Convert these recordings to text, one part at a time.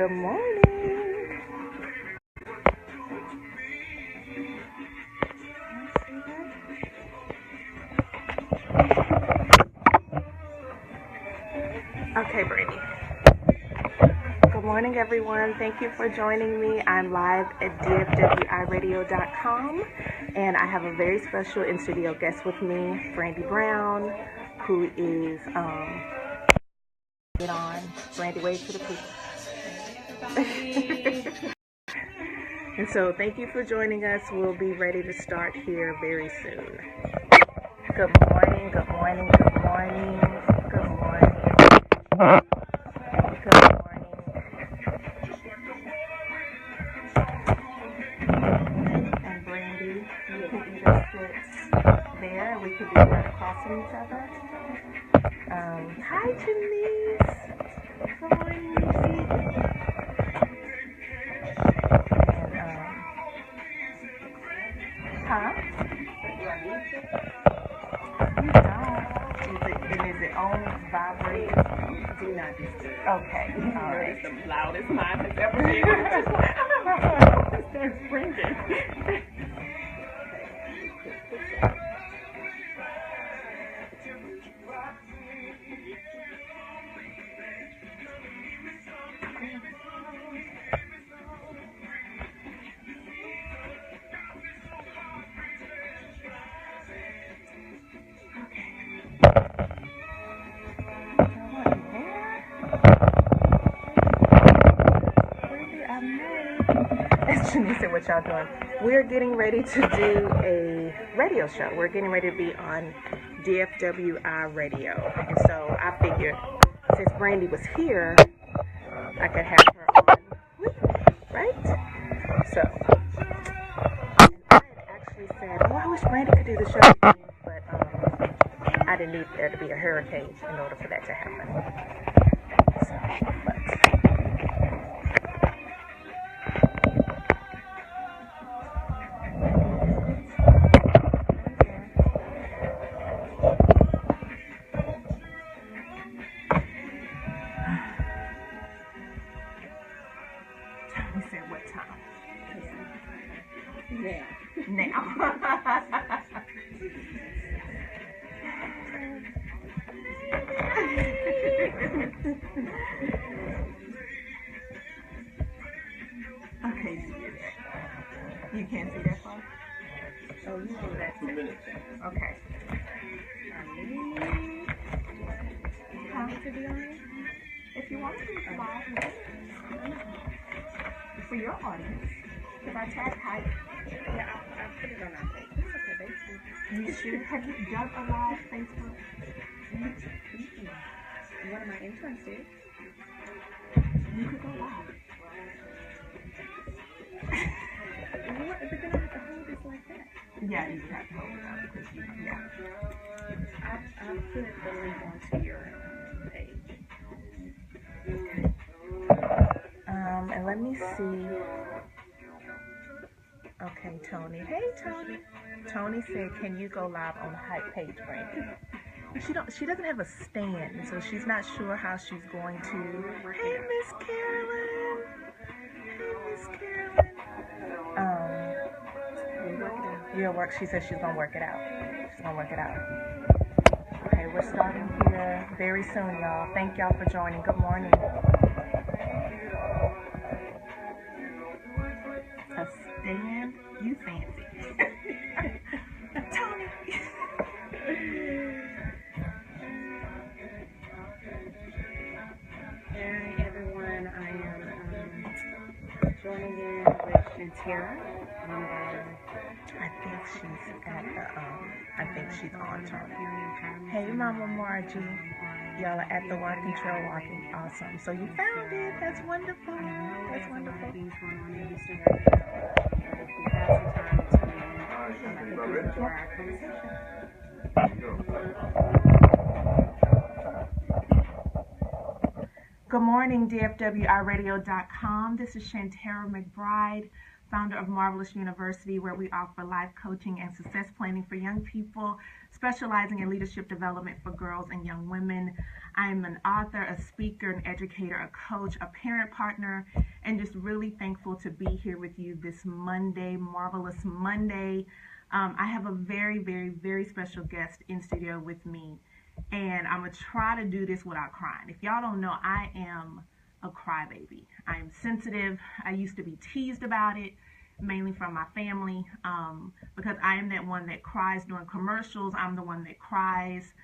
Good morning. Okay, Brandi. Good morning, everyone. Thank you for joining me. I'm live at DFWiRadio.com, and I have a very special in-studio guest with me, Brandi Brown, who is on. Brandi, wave to the people. And so thank you for joining us. We'll be ready to start here very soon. Good morning, good morning, good morning, good morning, good morning. And Brandi, you can either sit there, we could be right across from each other. Hi, Janice. Good morning, Lucy. Huh? You don't. Is it on vibrate? Do not disturb. Okay. All right. It's the loudest mine has ever been. It starts ringing. Janice, what y'all doing? We're getting ready to do a radio show. We're getting ready to be on DFWiRadio. And so I figured since Brandi was here, I could have her on with me, right? So, and I had actually said, oh, I wish Brandi could do the show with me, but I didn't need there to be a hurricane in order for that to happen. So, you can't see that far? Oh, you do that. 2 minutes. Okay. How to be on? If you want to be live, for your audience, if I tag height, yeah, I'll put it on our page. It's okay, Facebook. You should. Have you done a live Facebook? One of my interns did. You could go live. What? But then I have to hold this like that. Yeah, you have to hold it up because yeah. I'll put the link onto your page. Okay. And let me see. Okay, Tony. Hey, Tony. Tony said, "Can you go live on the hype page, Brandi?" She doesn't have a stand, so she's not sure how she's going to. Hey, Miss Carolyn. Hey, Miss Carolyn. You'll work. She says she's gonna work it out. She's gonna work it out. Okay, we're starting here very soon, y'all. Thank y'all for joining. Good morning. A stand? You fancy. Tony. Hey everyone, I am joining in with Shantara. I think she's at the I think she's on Tony. Hey, Mama Margie. Y'all are at the walking trail walking. Awesome. So you found it. That's wonderful. That's wonderful. Things going on in Houston right now. If we have some time to enjoy our conversation. Good morning, DFWiRadio.com. This is Shantara McBride founder of Marvelous University, where we offer life coaching and success planning for young people, specializing in leadership development for girls and young women. I'm an author, a speaker, an educator, a coach, a parent partner, and just really thankful to be here with you this Monday, Marvelous Monday. I have a very, very, very special guest in studio with me, and I'm going to try to do this without crying. If y'all don't know, I am a crybaby. I am sensitive. I used to be teased about it, mainly from my family, because I am that one that cries during commercials. I'm the one that cries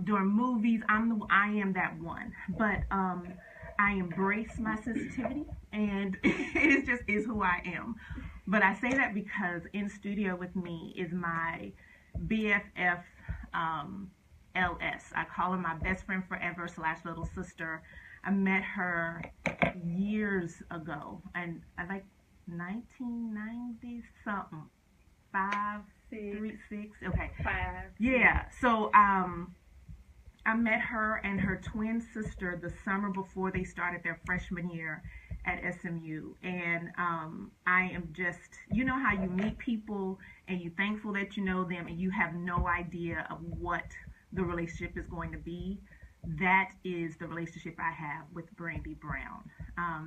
during movies. I am that one. But I embrace my sensitivity, and it just is who I am. But I say that because in studio with me is my BFFLS. I call her my best friend forever / little sister. I met her years ago, and I like 1990 something, 5, 3, 6. Okay, 5. Yeah. So I met her and her twin sister the summer before they started their freshman year at SMU, and I am just, you know how you meet people and you're thankful that you know them and you have no idea of what the relationship is going to be. That is the relationship I have with Brandi Brown,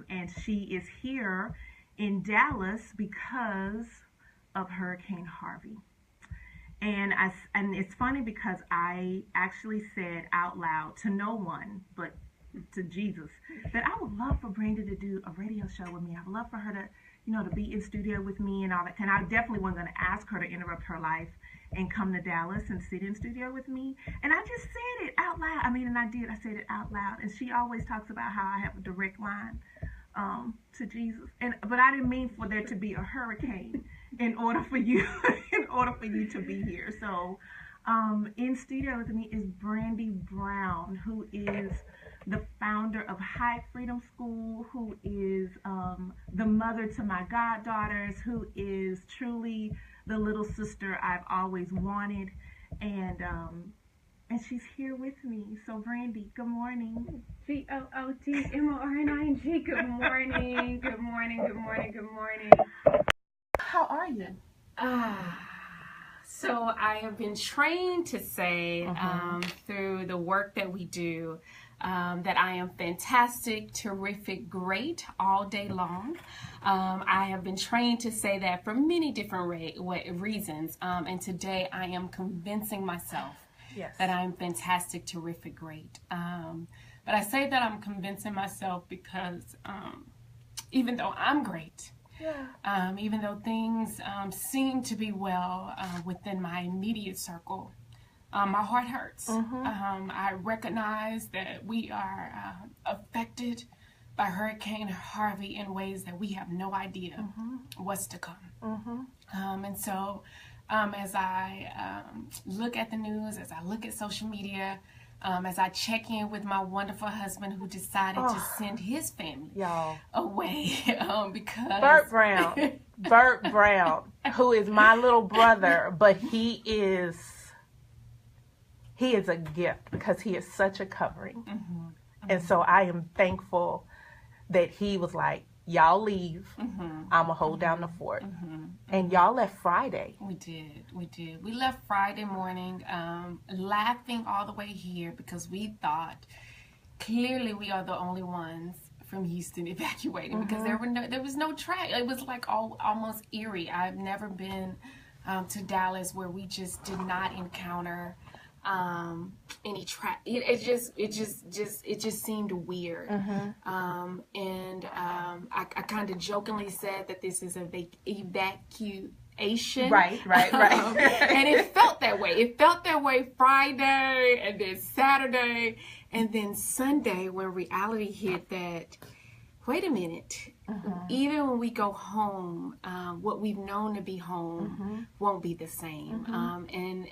and she is here in Dallas because of Hurricane Harvey. And it's funny because I actually said out loud to no one but to Jesus that I would love for Brandi to do a radio show with me. I would love for her to, to be in studio with me and all that. And I definitely wasn't going to ask her to interrupt her life and come to Dallas and sit in studio with me. And I just said it out loud. I said it out loud. And she always talks about how I have a direct line to Jesus. But I didn't mean for there to be a hurricane in order for you to be here. So in studio with me is Brandi Brown, who is the founder of High Freedom School, who is the mother to my goddaughters, who is truly the little sister I've always wanted, and she's here with me. So Brandi, good morning. GOOTMORNING. Good morning. Good morning. Good morning. Good morning. How are you? So I have been trained to say through the work that we do that I am fantastic, terrific, great all day long. I have been trained to say that for many different reasons. And today I am convincing myself that I am fantastic, terrific, great. But I say that I'm convincing myself because even though I'm great, even though things seem to be well within my immediate circle, my heart hurts. I recognize that we are affected by Hurricane Harvey in ways that we have no idea what's to come. And so as I look at the news, as I look at social media, as I check in with my wonderful husband who decided to send his family away because Bert Brown, who is my little brother, but he is a gift because he is such a covering. And so I am thankful that he was like, y'all leave, I'm gonna hold down the fort. And y'all left Friday. We did. We left Friday morning, laughing all the way here because we thought clearly we are the only ones from Houston evacuating because there was no track. It was like almost eerie. I've never been to Dallas where we just did not encounter any track. It just seemed weird. And I kind of jokingly said that this is a evacuation. Right. And it felt that way. It felt that way Friday and then Saturday and then Sunday when reality hit that, wait a minute, even when we go home, what we've known to be home won't be the same. And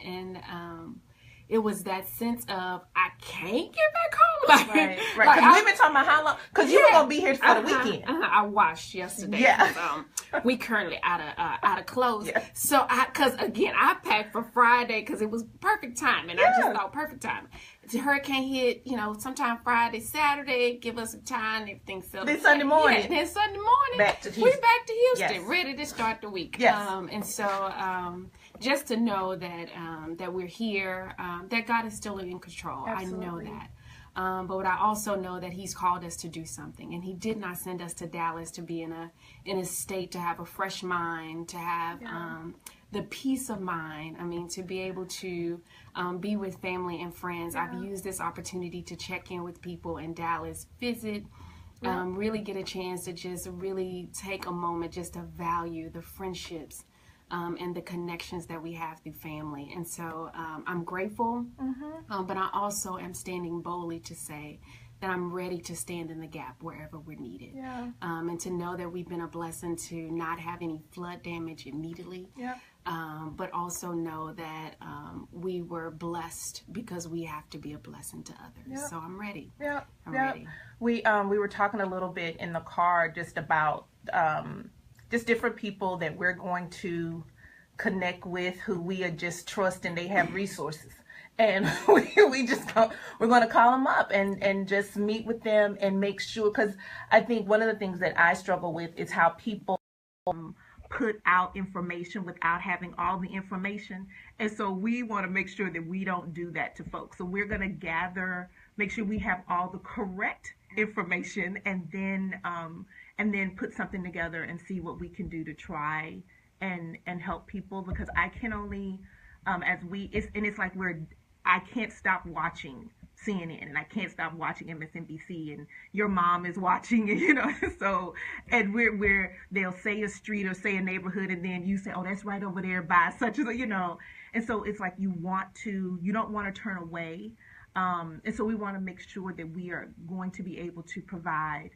it was that sense of, I can't get back home Like, right. Because we've been talking about how long. Because you were gonna be here for the weekend. I watched yesterday. Yeah. We currently out of clothes. Yeah. So because again, I packed for Friday because it was perfect time, and I just thought perfect time. The hurricane hit, sometime Friday, Saturday, give us some time, everything settled. Then Sunday morning. Yeah, then Sunday morning, back to Houston. We're back to Houston, Yes. ready to start the week. Yes. And so just to know that that we're here, that God is still in control. Absolutely. I know that. But I also know that He's called us to do something, and He did not send us to Dallas to be in a state to have a fresh mind, to have the peace of mind. I mean, to be able to be with family and friends. I've used this opportunity to check in with people in Dallas, visit, really get a chance to just really take a moment just to value the friendships and the connections that we have through family. And so I'm grateful, but I also am standing boldly to say that I'm ready to stand in the gap wherever we're needed. Yeah. And to know that we've been a blessing to not have any flood damage immediately, but also know that we were blessed because we have to be a blessing to others. So I'm ready. I'm ready. We were talking a little bit in the car just about just different people that we're going to connect with, who we are just trust, and they have resources. And we're going to call them up and just meet with them and make sure, because I think one of the things that I struggle with is how people put out information without having all the information. And so we want to make sure that we don't do that to folks. So we're going to make sure we have all the correct information, and then put something together and see what we can do to try and help people, because I can only it's like I can't stop watching CNN, and I can't stop watching MSNBC, and your mom is watching, and so, and they'll say a street or say a neighborhood, and then you say, oh, that's right over there by such as and so it's like you don't want to turn away, and so we want to make sure that we are going to be able to provide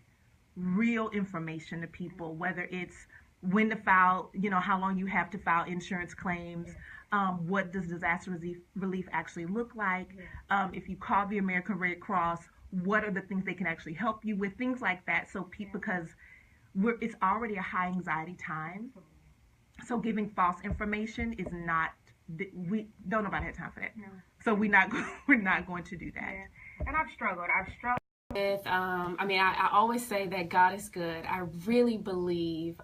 real information to people, whether it's when to file, how long you have to file insurance claims, what does disaster relief actually look like, if you call the American Red Cross, what are the things they can actually help you with, things like that. So people, because it's already a high anxiety time, so giving false information is not, don't nobody have time for that. No. So we're not going to do that. Yeah. And I've struggled with, I always say that God is good. I really believe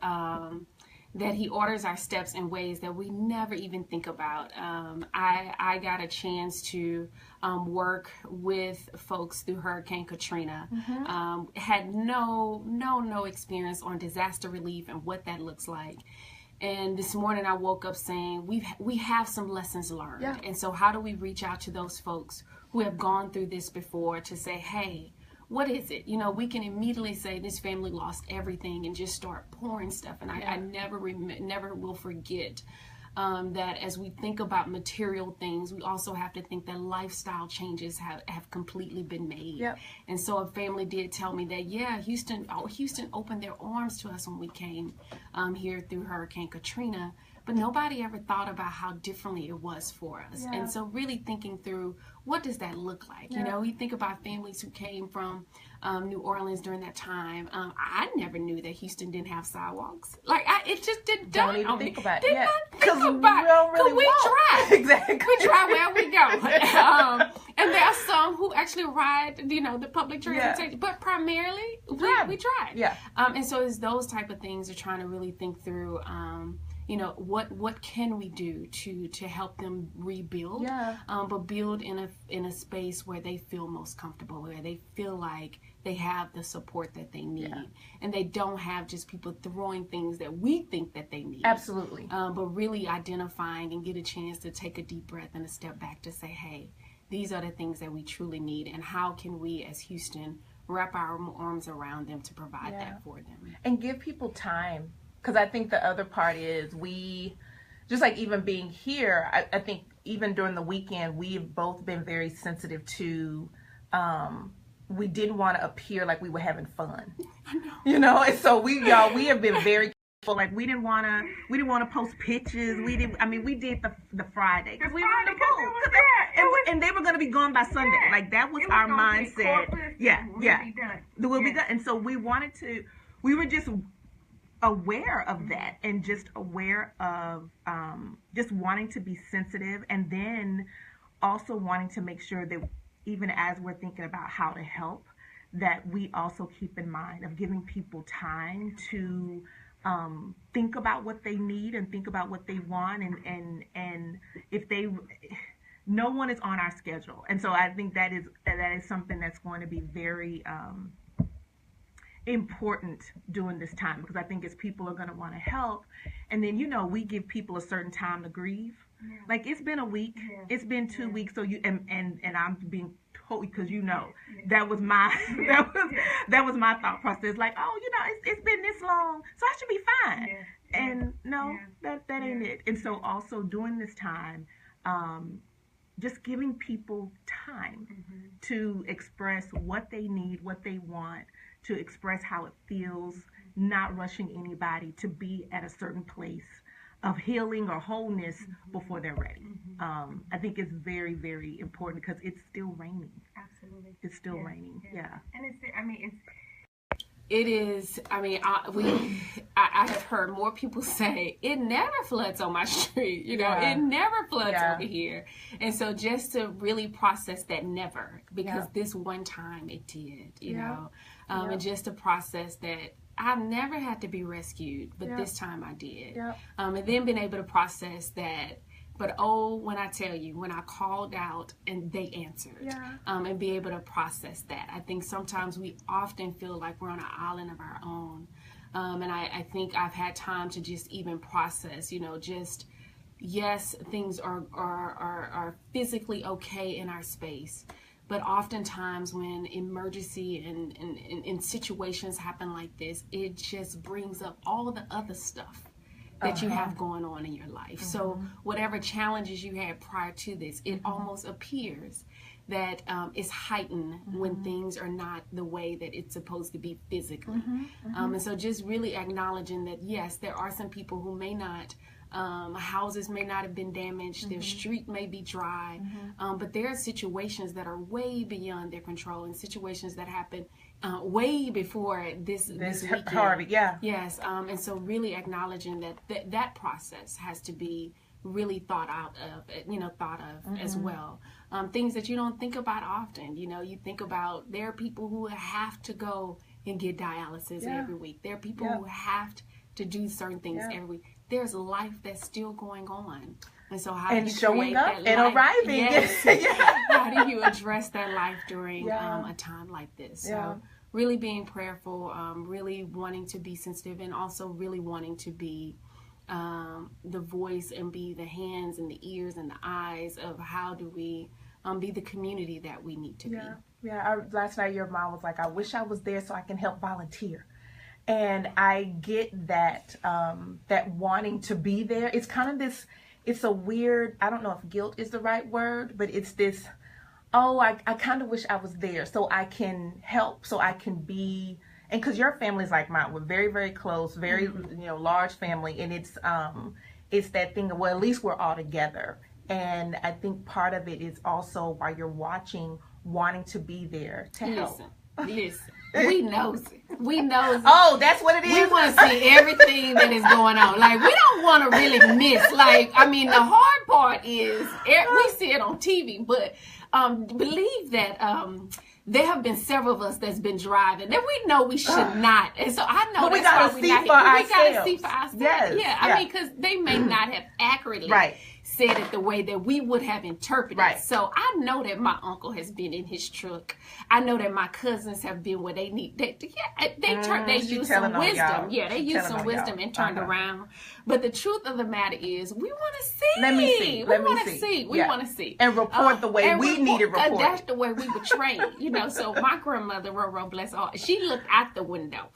that He orders our steps in ways that we never even think about. I got a chance to work with folks through Hurricane Katrina. Had no experience on disaster relief and what that looks like. And this morning I woke up saying we have some lessons learned. Yeah. And so how do we reach out to those folks who have gone through this before to say, hey, what is it? We can immediately say this family lost everything and just start pouring stuff. And I never will forget that as we think about material things, we also have to think that lifestyle changes have completely been made. Yep. And so a family did tell me that, Houston opened their arms to us when we came here through Hurricane Katrina. But nobody ever thought about how differently it was for us. Yeah. And so really thinking through, what does that look like? Yeah. We think about families who came from New Orleans during that time. I never knew that Houston didn't have sidewalks. It just didn't dawn on me. Think about it. Because we try. Exactly. We try where we go. And there are some who actually ride, the public transportation. Yeah. But primarily, we tried. Yeah. And so it's those type of things, are trying to really think through, what can we do to help them rebuild, but build in a space where they feel most comfortable, where they feel like they have the support that they need, and they don't have just people throwing things that we think that they need. Absolutely. But really identifying and get a chance to take a deep breath and a step back to say, hey, these are the things that we truly need, and how can we as Houston wrap our arms around them to provide that for them. And give people time. Because I think the other part is just like even being here, I think even during the weekend, we've both been very sensitive to, we didn't want to appear like we were having fun. I know. And so we have been very Like we didn't want to post pictures. We did the Friday because we wanted to post. And they were going to be gone by Sunday. Like that was our mindset. We'll be done. And so we were just aware of that, and just aware of just wanting to be sensitive, and then also wanting to make sure that even as we're thinking about how to help, that we also keep in mind of giving people time to think about what they need and think about what they want, and if no one is on our schedule. And so I think that is something that's going to be very important during this time, because I think as people are going to want to help, and then we give people a certain time to grieve. Like it's been a week, it's been 2 weeks, so you and I'm being totally, because that was my that was my thought process. Like, it's been this long, so I should be fine. And no, that ain't it. And so also during this time, just giving people time to express what they need, what they want, to express how it feels, not rushing anybody to be at a certain place of healing or wholeness before they're ready. I think it's very, very important, because it's still raining. Absolutely. It's still raining. Yeah. And it is. I have heard more people say it never floods on my street. It never floods over here. And so just to really process that never, because this one time it did, and just to process that I've never had to be rescued, but this time I did. And then been able to process that. But when I tell you, when I called out and they answered, and be able to process that. I think sometimes we often feel like we're on an island of our own. And I think I've had time to just even process, yes, things are physically okay in our space. But oftentimes when emergency and situations happen like this, it just brings up all the other stuff that you have going on in your life. So whatever challenges you had prior to this, it almost appears that it's heightened when things are not the way that it's supposed to be physically. And so just really acknowledging that, yes, there are some people who may not, houses may not have been damaged, their street may be dry, but there are situations that are way beyond their control, and situations that happen way before this weekend. Harvey, Yes, and so really acknowledging that process has to be really thought of as well. Things that you don't think about often. You think about, there are people who have to go and get dialysis every week. There are people who have to do certain things every week. There's life that's still going on. And so how do you showing up that and life? arriving? Yes. How do you address that life during a time like this? So really being prayerful, really wanting to be sensitive, and also really wanting to be the voice and be the hands and the ears and the eyes of how do we be the community that we need to be. Last night your mom was like, I wish I was there so I can help volunteer. And I get that that wanting to be there. It's kind of this, it's a weird, I don't know if guilt is the right word, but it's this, I kind of wish I was there so I can help, so I can be, and because your family's like mine, we're very, very close, very, large family, and it's that thing of, well, at least we're all together. And I think part of it is also, while you're watching, wanting to be there to help. Listen. We knows it. Oh, that's what it is? We want to see everything that is going on. Like, we don't want to really miss. Like, the hard part is, we see it on TV, but believe that there have been several of us that's been driving that we know we should not. And so I know but that's why we gotta see for ourselves. Yes. Because they may not have accurately said it the way that we would have interpreted. So I know that my uncle has been in his truck. I know that my cousins have been where they need. They use some wisdom. They use some wisdom and turned around. But the truth of the matter is, we want to see. Let me see. We want to see and report the way we need it reported. That's the way we were trained. So my grandmother, Roro, bless her, she looked out the window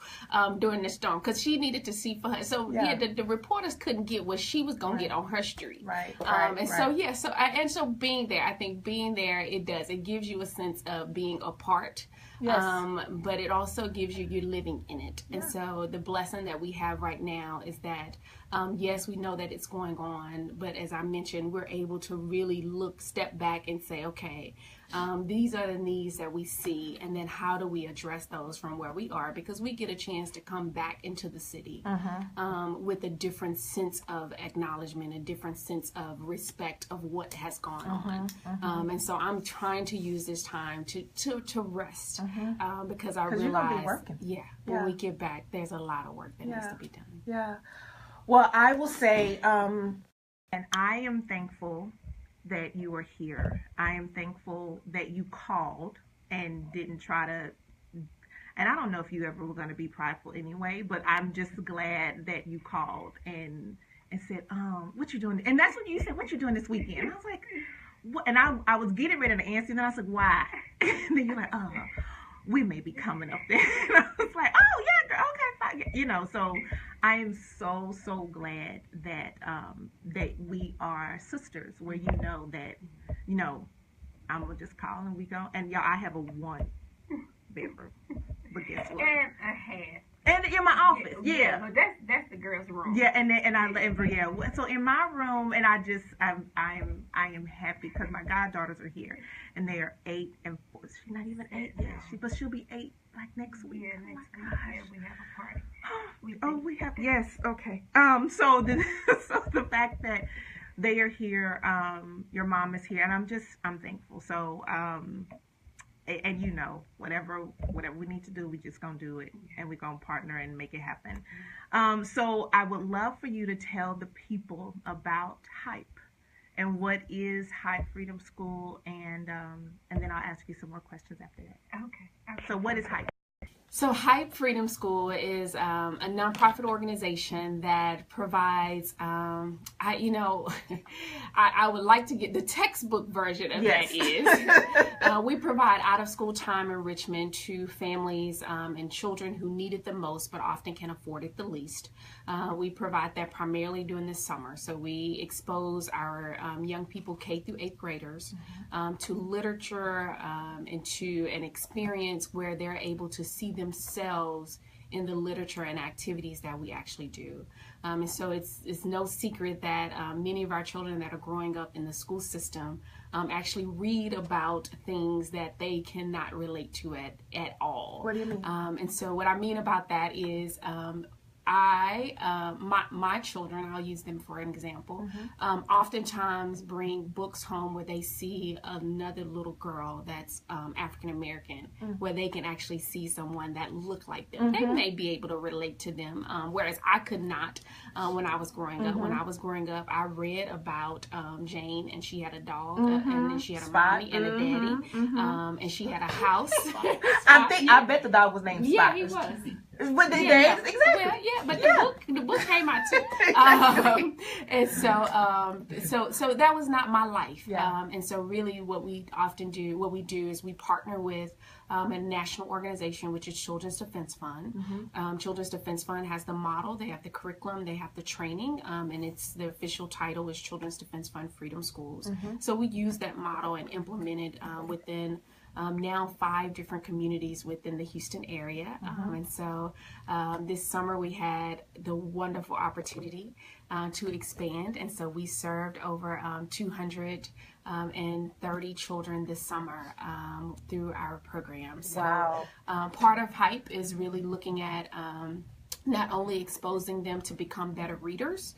during the storm because she needed to see for her. So the reporters couldn't get what she was gonna get on her street. So being there, I think being there, it gives you a sense of being a part. Yes. But it also gives you're living in it. And so the blessing that we have right now is that, yes, we know that it's going on, but as I mentioned, we're able to really step back and say, okay, these are the needs that we see, and then how do we address those from where we are? Because we get a chance to come back into the city with a different sense of acknowledgement, a different sense of respect of what has gone on. And so I'm trying to use this time to rest because I realize, when we get back, there's a lot of work that needs to be done. Yeah. Well, I will say, and I am thankful that you are here. I am thankful that you called and didn't try to, and I don't know if you ever were going to be prideful anyway, but I'm just glad that you called and said, what you doing? And that's when you said, what you doing this weekend? I was like, what? And I was getting ready to answer, and then I was like, why? And then you're like, we may be coming up there. And I was like, oh yeah, girl, okay, fine. You know, so I am so glad that that we are sisters, where you know that, you know, I'm gonna just call and we go. And y'all, I have a 1 bedroom, but guess what? And a hat. And in my office, yeah. But that's the girls' room. Yeah, so in my room, and I am happy because my goddaughters are here, and they are 8 and 4. She's not even 8 yet. But she'll be 8 like next week. Yeah, next week. Yeah, we have a party. We have, yes, okay. So the fact that they are here, your mom is here, and I'm thankful. So and you know, whatever we need to do, we just gonna do it, and we're gonna partner and make it happen. So I would love for you to tell the people about HYPE and what is HYPE Freedom School, and then I'll ask you some more questions after that. Okay. So what is HYPE? So HYPE Freedom School is a nonprofit organization that provides, I would like to get the textbook version of that is, we provide out-of-school time enrichment to families and children who need it the most, but often can afford it the least. We provide that primarily during the summer. So we expose our young people, K through 8th graders, to literature and to an experience where they're able to see themselves in the literature and activities that we actually do. And so it's no secret that many of our children that are growing up in the school system actually read about things that they cannot relate to at all. What do you mean? And so what I mean about that is my children, I'll use them for an example, oftentimes bring books home where they see another little girl that's African American, where they can actually see someone that looked like them. They may be able to relate to them, whereas I could not when I was growing up. When I was growing up, I read about Jane, and she had a dog, and then she had a mommy and a daddy, and she had a house. I bet the dog was named Spot. Yeah, he was. But exactly. But the book came out too. And so that was not my life. And so really what we do is we partner with a national organization, which is Children's Defense Fund. Children's Defense Fund has the model, they have the curriculum, they have the training, and the official title is Children's Defense Fund Freedom Schools. So we use that model and implement it within now 5 different communities within the Houston area. And so this summer we had the wonderful opportunity to expand. And so we served over 230 children this summer through our program. So part of HYPE is really looking at not only exposing them to become better readers,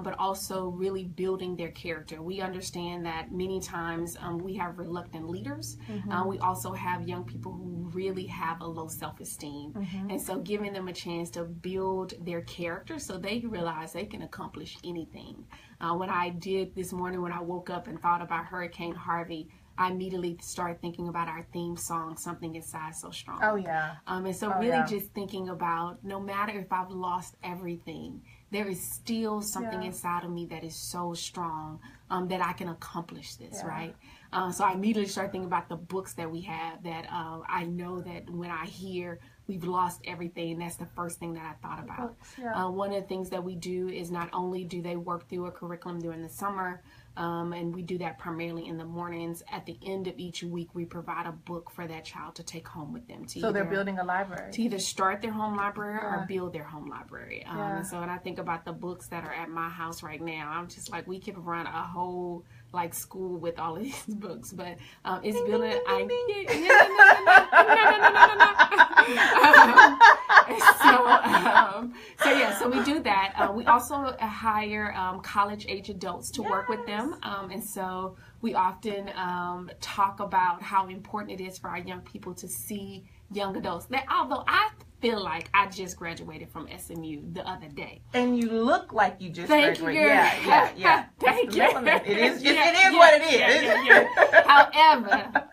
but also really building their character. We understand that many times we have reluctant leaders. We also have young people who really have a low self-esteem. And so giving them a chance to build their character so they realize they can accomplish anything. When I did this morning, when I woke up and thought about Hurricane Harvey, I immediately started thinking about our theme song, Something Inside So Strong. And so just thinking about, no matter if I've lost everything, there is still something inside of me that is so strong that I can accomplish this, right? So I immediately started thinking about the books that we have that I know that when I hear we've lost everything, that's the first thing that I thought about. One of the things that we do is not only do they work through a curriculum during the summer, And we do that primarily in the mornings. At the end of each week, we provide a book for that child to take home with them. So they're building a library. To either start their home library or build their home library. And so when I think about the books that are at my house right now, I'm just like, we could run a whole like school with all of these books, but it's building. So we do that. We also hire college age adults to work with them, and so we often talk about how important it is for our young people to see young adults. That although I feel like I just graduated from SMU the other day. And you look like you just graduated. Yeah. Thank you. It is what it is. However,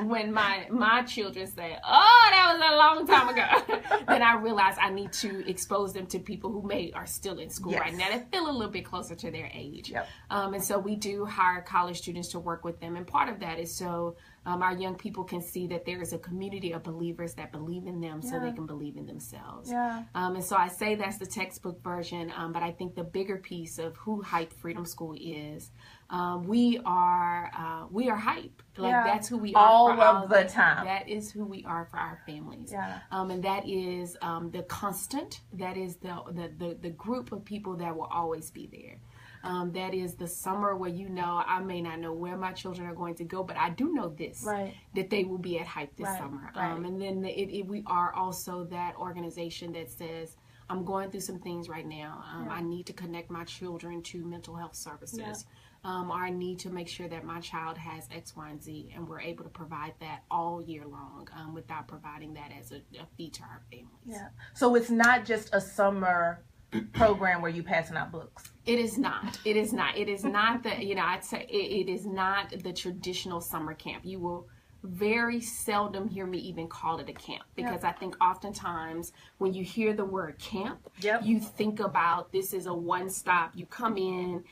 when my children say, "Oh, that was a long time ago," then I realize I need to expose them to people who are still in school right now that feel a little bit closer to their age. And so we do hire college students to work with them, and part of that is so our young people can see that there is a community of believers that believe in them so they can believe in themselves. And so I say that's the textbook version, but I think the bigger piece of who Hype Freedom School is, we are Hype. Like that's who we are all of the time. That is who we are for our families. And that is the constant. That is the group of people that will always be there. That is the summer where I may not know where my children are going to go, but I do know this, that they will be at Hype this summer. And then we are also that organization that says, I'm going through some things right now. I need to connect my children to mental health services. Or I need to make sure that my child has X, Y, and Z, and we're able to provide that all year long without providing that as a fee to our families. So it's not just a summer program where you passing out books. It is not. It is not. It is not the, I'd say it is not the traditional summer camp. You will very seldom hear me even call it a camp, because I think oftentimes when you hear the word camp, you think about this is a one-stop. You come in,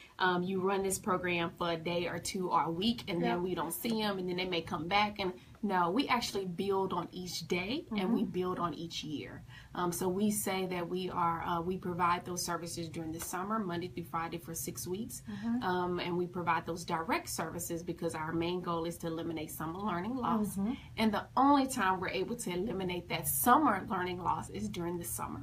you run this program for a day or two or a week, and then we don't see them, and then they may come back. And no, we actually build on each day, and we build on each year. So we say that we provide those services during the summer, Monday through Friday for 6 weeks. And we provide those direct services because our main goal is to eliminate summer learning loss. And the only time we're able to eliminate that summer learning loss is during the summer.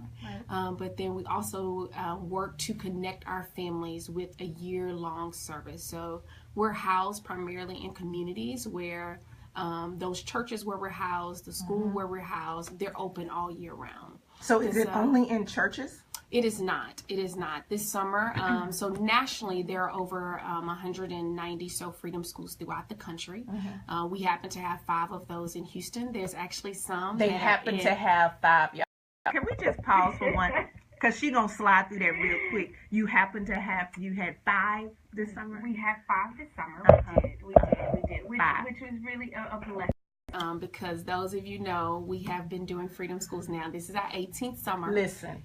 But then we also work to connect our families with a year-long service. So we're housed primarily in communities where those churches where we're housed, the school where we're housed, they're open all year round. So is it only in churches? It is not. It is not. This summer, so nationally, there are over 190 so freedom schools throughout the country. We happen to have 5 of those in Houston. There's actually some. They happen to have 5. Yeah. Can we just pause for one? Because she's going to slide through that real quick. You happen to have, you had 5 this summer? We had 5 this summer. We did. Which was really a blessing. Because those of you know, we have been doing freedom schools now. This is our 18th summer. Listen.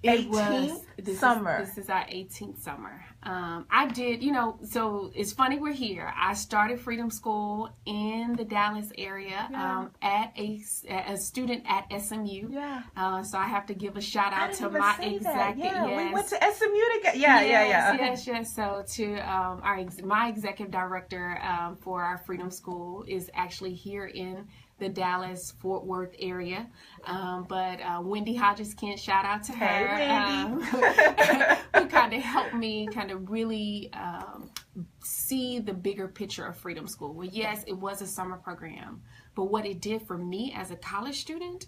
18th summer. This is our 18th summer. I did, so it's funny we're here. I started Freedom School in the Dallas area at a student at SMU. So I have to give a shout out to my executive. We went to SMU together. Yes. So to my executive director for our Freedom School is actually here in the Dallas-Fort Worth area. But Wendy Hodges-Kent, shout out to her. Who kind of helped me kind of really see the bigger picture of Freedom School. Well, yes, it was a summer program, but what it did for me as a college student,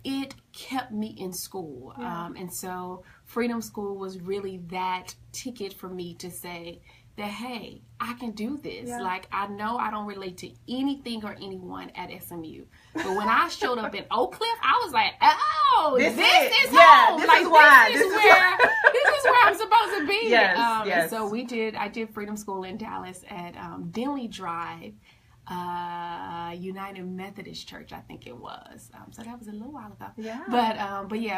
it kept me in school. And so Freedom School was really that ticket for me to say that, hey, I can do this. Like, I know I don't relate to anything or anyone at SMU. But when I showed up in Oak Cliff, I was like, oh, this is home. This like, is why. This is where I'm supposed to be. Yes. And so I did Freedom School in Dallas at Denley Drive, United Methodist Church, I think it was. So that was a little while ago.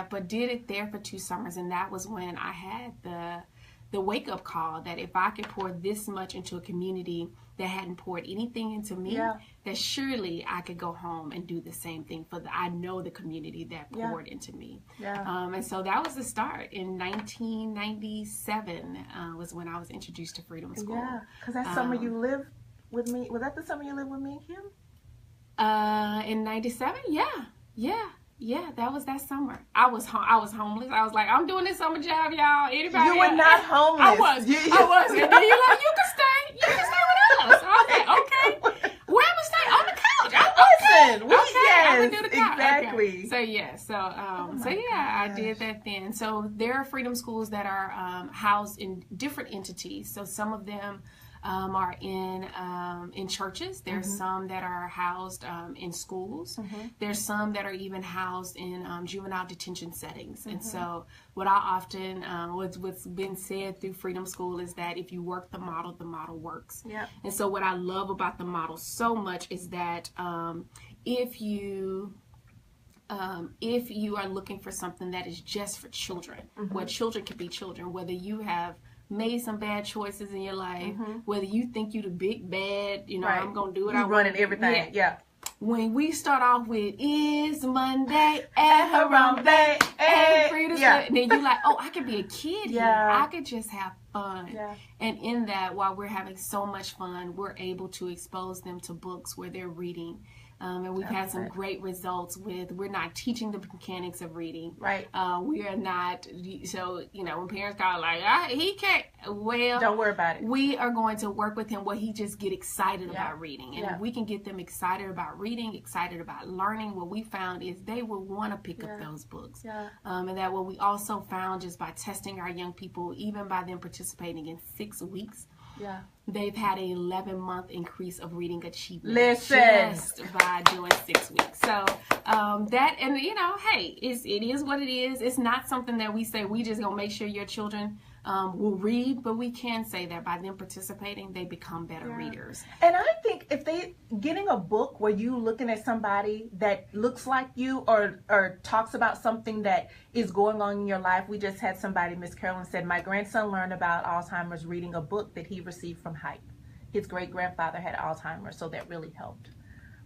But did it there for 2 summers. And that was when I had the the wake-up call that if I could pour this much into a community that hadn't poured anything into me, that surely I could go home and do the same thing for I know the community that poured into me. And so that was the start. In 1997 was when I was introduced to Freedom School. Yeah, because that summer you lived with me. Was that the summer you lived with me and Kim? In 97? Yeah, that was that summer. I was homeless. I was like, I'm doing this summer job, y'all. Anybody? You were not homeless. I was. And then you're like, you can stay with us. I was like, okay. Where am I staying? On the couch. Listen, I can do the couch. exactly. Okay. So I did that then. So there are freedom schools that are housed in different entities. So some of them are in churches. There's some that are housed in schools. There's some that are even housed in juvenile detention settings. And so what I often, what's been said through Freedom School is that if you work the model works. And so what I love about the model so much is that if you are looking for something that is just for children, where children can be children, whether you have made some bad choices in your life, whether you think you the big bad, I'm gonna do it. I'm running everything. When we start off with "It's Monday and Harambe and Freedom," and then you're like, "Oh, I could be a kid here. I could just have fun." And in that, while we're having so much fun, we're able to expose them to books where they're reading. And we've had some great results we're not teaching the mechanics of reading. We are not, so, when parents call like, he can't, well, don't worry about it. We are going to work with him where he just get excited about reading. And if we can get them excited about reading, excited about learning, what we found is they will want to pick up those books. And that what we also found just by testing our young people, even by them participating in 6 weeks, they've had an 11-month increase of reading achievement just by doing 6 weeks. So that, and hey, it is what it is. It's not something that we say we just gonna make sure your children will read, but we can say that by them participating, they become better readers. And I think if they getting a book where you looking at somebody that looks like you or talks about something that is going on in your life. We just had somebody, Miss Carolyn said, my grandson learned about Alzheimer's reading a book that he received from Hype. His great-grandfather had Alzheimer's, so that really helped.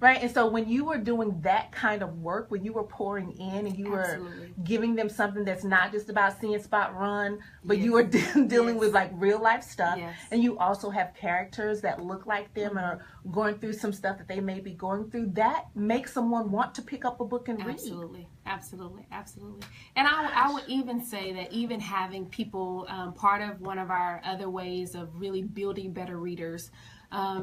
Right? And so when you were doing that kind of work, when you were pouring in and you were giving them something that's not just about seeing Spot run, but you were dealing with like real life stuff, and you also have characters that look like them and are going through some stuff that they may be going through, that makes someone want to pick up a book and read. Absolutely. And I would even say that even having people, part of one of our other ways of really building better readers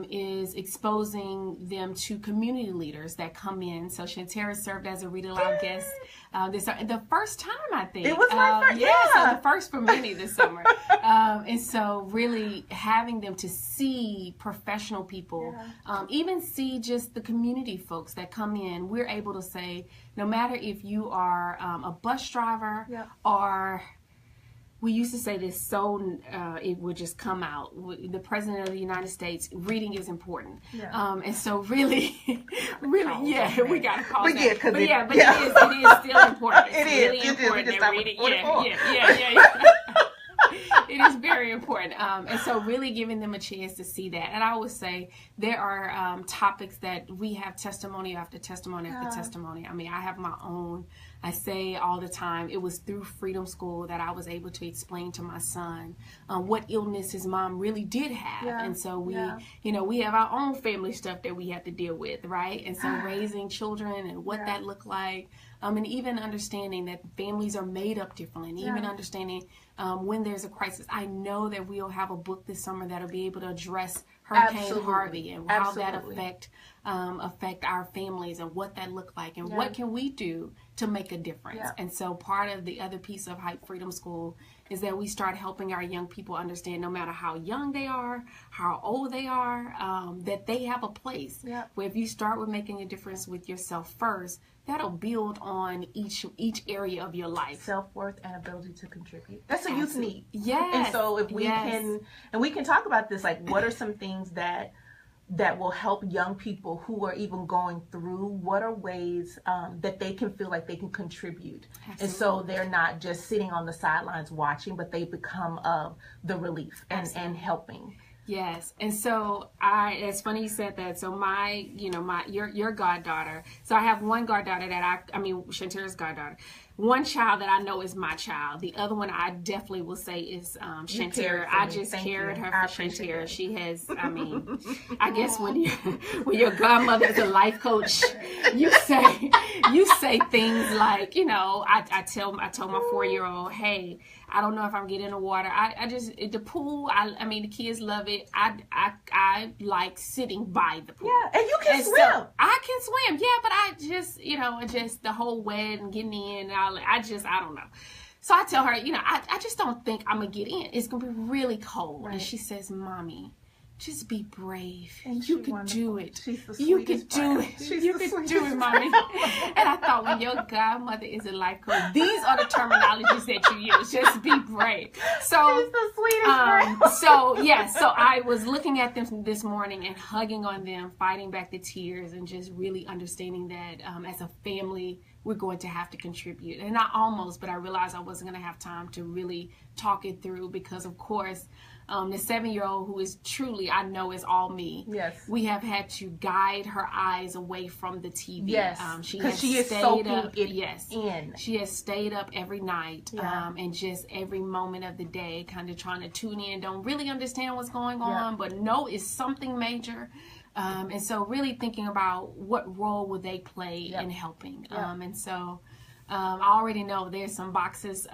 is exposing them to community leaders that come in. So Shantara served as a Read Aloud guest the first time, I think. It was my first, so the first for many this summer. And so really having them to see professional people, even see just the community folks that come in, we're able to say, no matter if you are a bus driver or... We used to say this, so it would just come out. The President of the United States, reading is important. And so really, we got to call that. It is still important. It's really important that reading. It is very important. And so really giving them a chance to see that. And I always say there are topics that we have testimony after testimony after testimony. I mean, I have my own. I say all the time, it was through Freedom School that I was able to explain to my son what illness his mom really did have. And so we have our own family stuff that we have to deal with, right? And so raising children and what that looked like. And even understanding that families are made up differently, and even understanding when there's a crisis. I know that we'll have a book this summer that'll be able to address Hurricane Harvey and how that affect our families and what that looked like and what can we do to make a difference. And so part of the other piece of Hype Freedom School is that we start helping our young people understand, no matter how young they are, how old they are, that they have a place where if you start with making a difference with yourself first, that'll build on each area of your life. Self-worth and ability to contribute. That's what youth need. Yes. And so if we can, and we can talk about this, like what are some things that that will help young people who are even going through, what are ways that they can feel like they can contribute. Absolutely. And so they're not just sitting on the sidelines watching, but they become the relief and helping. Yes. And so it's funny you said that. So your goddaughter. So I have one goddaughter Shantira's goddaughter. One child that I know is my child. The other one I definitely will say is Shantira. I just carried her for Shantira. She has, I guess when your godmother is a life coach, you say things like, I told my 4-year-old, hey, I don't know if I'm getting in the water. The pool, the kids love it. I like sitting by the pool. Yeah, and you can swim. So I can swim, yeah, but I just, just the whole wet and getting in, and I don't know. So I tell her, I just don't think I'm going to get in. It's going to be really cold. Right. And she says, Mommy, just be brave. You could do it. You could do it. You could do it, Mommy. And I thought, when your godmother is a life coach, these are the terminologies that you use. Just be brave. So she's the sweetest. So I was looking at them this morning and hugging on them, fighting back the tears, and just really understanding that as a family, we're going to have to contribute. And not almost, but I realized I wasn't going to have time to really talk it through because, of course, the 7-year-old who is truly, I know, is all me. Yes. We have had to guide her eyes away from the TV. Yes. She is soaking it in. She has stayed up every night, yeah. And just every moment of the day, kind of trying to tune in. Don't really understand what's going on, but know it's something major. And so really thinking about what role would they play in helping. And so I already know there's some boxes.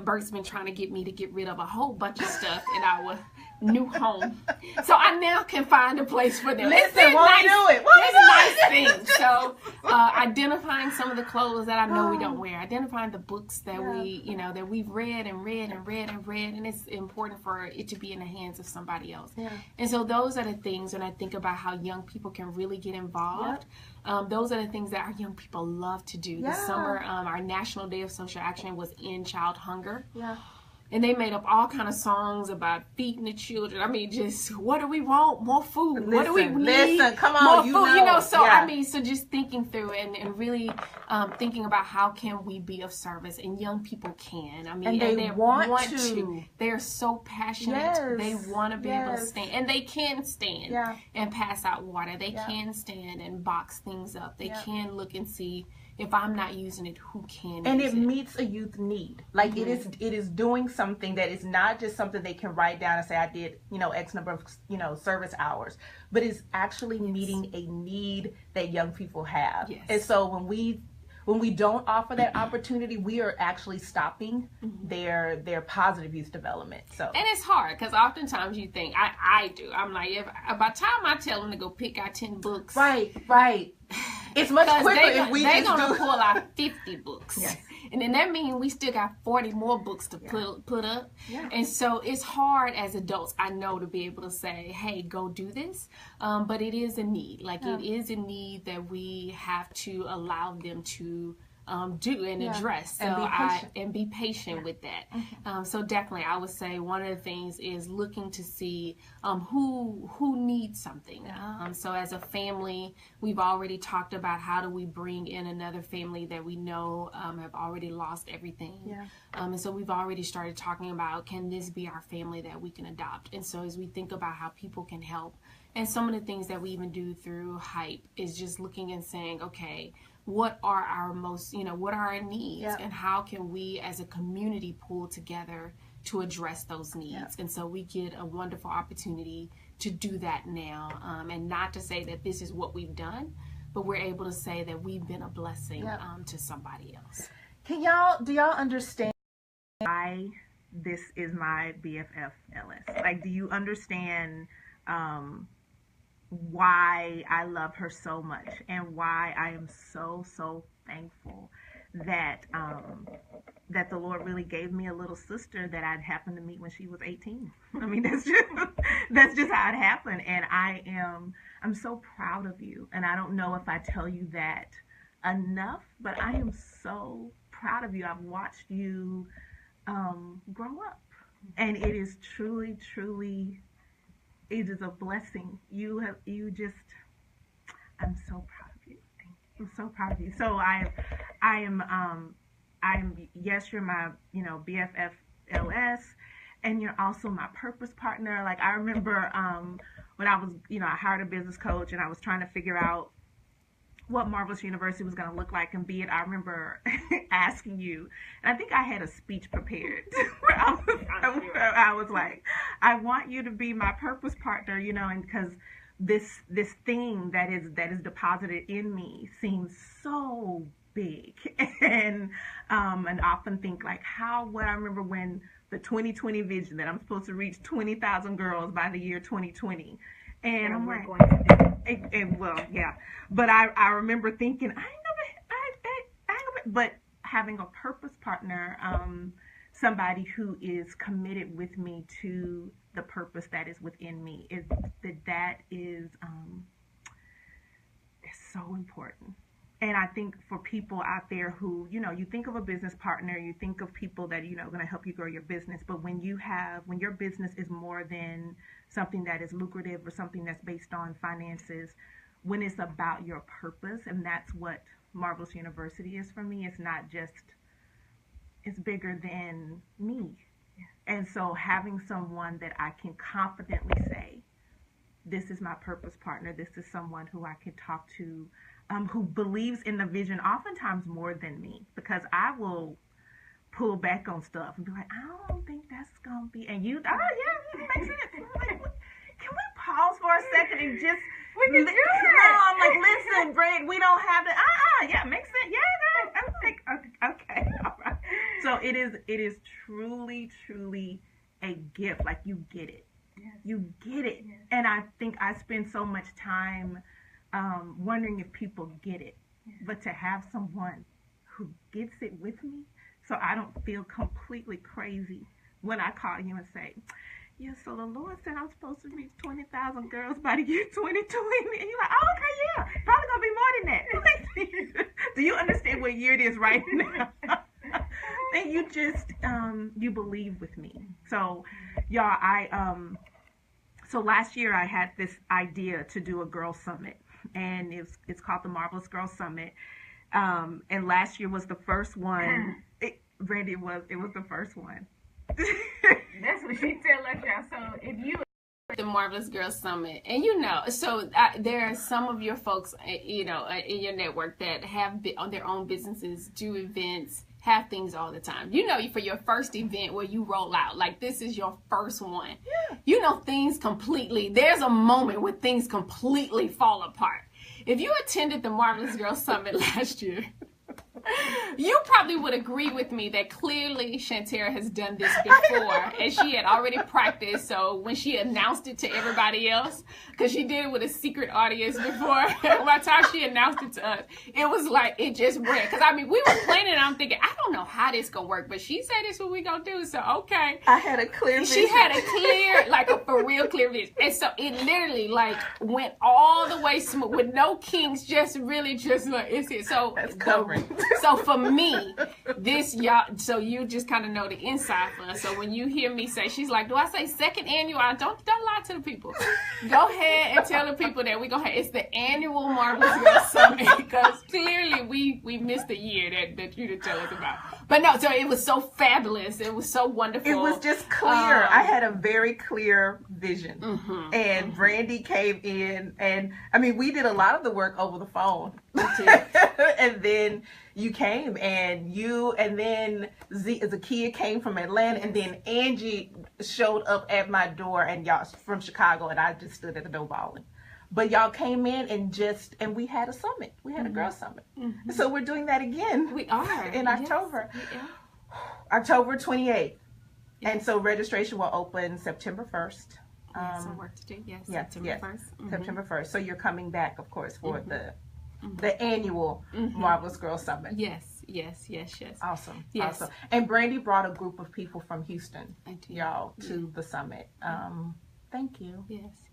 Bert's been trying to get me to get rid of a whole bunch of stuff in our new home. So I now can find a place for them. Listen, won't do it. There's nice things. So identifying some of the clothes that I know we don't wear. Identifying the books that that we've read and read. And it's important for it to be in the hands of somebody else. Yeah. And so those are the things when I think about how young people can really get involved. Those are the things that our young people love to do. This summer, our National Day of Social Action was End Child Hunger. Yeah. And they made up all kind of songs about feeding the children. Just what do we want? More food. What do we need? Listen, come on, more food. So just thinking through and really thinking about how can we be of service, and young people can. And they want to. They're so passionate. Yes. They want to be able to stand, and they can stand and pass out water. They can stand and box things up. They can look and see, if I'm not using it, who can? And use it meets a youth need. Like it is doing something that is not just something they can write down and say, I did, X number of, service hours, but it's actually meeting a need that young people have. Yes. And so when we don't offer that opportunity, we are actually stopping their positive youth development. So, and it's hard because oftentimes you think, I do. I'm like, by the time I tell them to go pick out 10 books, right. It's much quicker if we just they're gonna pull out 50 books. Yes. And then that means we still got 40 more books to put up. Yeah. And so it's hard as adults, I know, to be able to say, hey, go do this. But it is a need. It is a need that we have to allow them to do and address. So and be patient with that. So definitely I would say one of the things is looking to see who needs something. So as a family, we've already talked about how do we bring in another family that we know have already lost everything. And so we've already started talking about, can this be our family that we can adopt? And so as we think about how people can help, and some of the things that we even do through HYPE is just looking and saying, okay, what are our what are our needs, and how can we as a community pull together to address those needs? And so we get a wonderful opportunity to do that now, and not to say that this is what we've done, but we're able to say that we've been a blessing to somebody else. Do y'all understand why this is my BFFLS? Do you understand why I love her so much, and why I am so thankful that that the Lord really gave me a little sister that I'd happened to meet when she was 18. That's just how it happened. And I'm so proud of you. And I don't know if I tell you that enough, but I am so proud of you. I've watched you grow up, and it is truly it is a blessing. I'm so proud of you. Thank you. I'm so proud of you. So yes, you're my, BFFLS, and you're also my purpose partner. Like, I remember when I was, I hired a business coach and I was trying to figure out what Marvelous University was going to look like and be it. I remember asking you, and I think I had a speech prepared where I was like, I want you to be my purpose partner, and because this thing that is deposited in me seems so big, and often think like, what I remember when the 2020 vision that I'm supposed to reach 20,000 girls by the year 2020, and I'm like, well, yeah, but I remember thinking, but having a purpose partner, somebody who is committed with me to the purpose that is within me, is so important. And I think for people out there who, you think of a business partner, you think of people that, going to help you grow your business. But when your business is more than something that is lucrative or something that's based on finances, when it's about your purpose, and that's what Marvelous University is for me, it's not just, it's bigger than me. Yeah. And so having someone that I can confidently say, this is my purpose partner, this is someone who I can talk to, who believes in the vision oftentimes more than me, because I will pull back on stuff and be like, I don't think that's going to be, and you, yeah, it makes sense. Like, can we pause for a second and just, we can do it. No, I'm like, listen, Brand, we don't have to, yeah, makes sense. Yeah, I'm like, okay, all right. So it is truly, truly a gift. Like, you get it. Yes. You get it. Yes. And I think I spend so much time wondering if people get it. Yes. But to have someone who gets it with me, so I don't feel completely crazy when I call you and say, yeah, so the Lord said I'm supposed to reach 20,000 girls by the year 2020. And you're like, oh, okay, yeah, probably going to be more than that. Do you understand what year it is right now? And you just, you believe with me. So, y'all, so last year I had this idea to do a girl summit, and it's called the Marvelous Girl Summit. And last year was the first one. Brandi, it was the first one. That's what she tell us, y'all. So if you the Marvelous Girls Summit, and so there are some of your folks, in your network that have on their own businesses, do events, have things all the time. For your first event where you roll out, like this is your first one. Yeah. Things completely. There's a moment where things completely fall apart. If you attended the Marvelous Girls Summit last year, you probably would agree with me that clearly Shantara has done this before, and she had already practiced. So when she announced it to everybody else, because she did it with a secret audience before, by the time she announced it to us, it was like it just went. Because we were planning, and I'm thinking, I don't know how this gonna work, but she said this is what we gonna do. So okay, I had a clear vision. She had a clear, for real clear vision, and so it literally went all the way smooth with no kinks, just really just it's it. So that's covering. So for me, this, y'all, so you just kind of know the inside for us. So when you hear me say, she's like, do I say second annual? Don't lie to the people. Go ahead and tell the people that it's the annual Marvelous Girls Summit, because clearly we missed a year that you didn't tell us about. But no, so it was so fabulous. It was so wonderful. It was just clear. I had a very clear vision. Mm-hmm. And Brandi came in, and we did a lot of the work over the phone. And then you came, and then Zakia came from Atlanta, and then Angie showed up at my door, and y'all from Chicago, and I just stood at the door bawling. But y'all came in and we had a summit. We had a girl summit. Mm-hmm. So we're doing that again. We are. In October. Yes. October 28th. Yes. And so registration will open September 1st. Some work to do, yes. September 1st. Mm-hmm. September 1st. So you're coming back, of course, for the annual Marvelous Girls Summit. Yes. Awesome. Yes. Awesome. And Brandi brought a group of people from Houston, y'all, to the summit. Thank you.